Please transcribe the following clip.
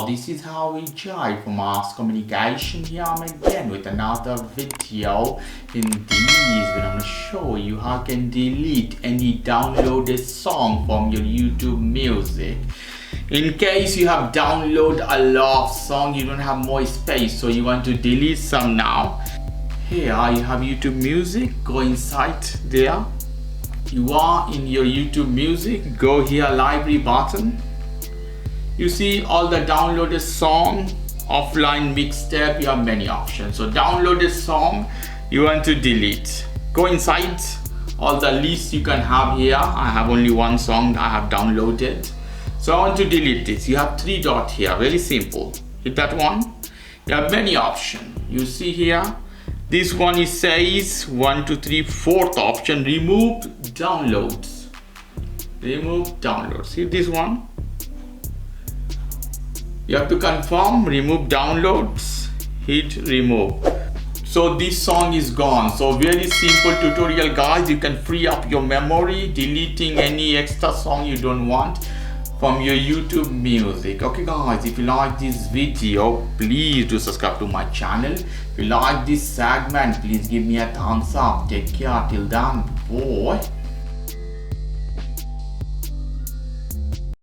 Hello, this is how we jive from mass communication. Here I'm again with another video. In this, when I'm going to show you how you can delete any downloaded song from your YouTube music. In case you have downloaded a lot of songs, you don't have more space, so you want to delete some now. Here you have YouTube music. Go inside there. You are in your YouTube music. Go here, library button. You see all the downloaded song, offline mixtape. You have many options. So downloaded song you want to delete. Go inside all the lists you can have here. I have only one song I have downloaded, so I want to delete this. You have three dots here, very simple. Hit that one. You have many options. You see here, this one it says 1, 2, 3, fourth option, remove downloads. Remove downloads. See this one? You have to confirm, remove downloads, hit remove. So this song is gone. So very simple tutorial, guys. You can free up your memory, deleting any extra song you don't want from your YouTube music. Okay guys, if you like this video, please do subscribe to my channel. If you like this segment, please give me a thumbs up. Take care till then, boy.